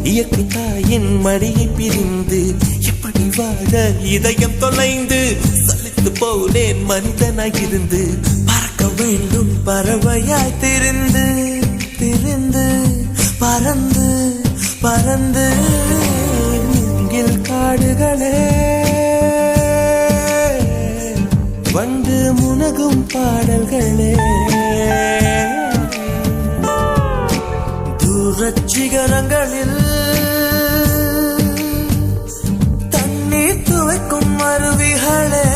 இயற்கை தாயின் மடியை பிரிந்து எப்படி வாழ இதயம் தொலைந்து சலித்து போனேன் மனிதனாயிருந்து பறக்க வேண்டும் பறவையாய் திரிந்து திரிந்து பறந்து பறந்து மூங்கில் காடுகளே வந்து முனகும் பாடல்களே தூரச் சிகரங்களில் தண்ணீர் துவைக்கும் அருவிகளே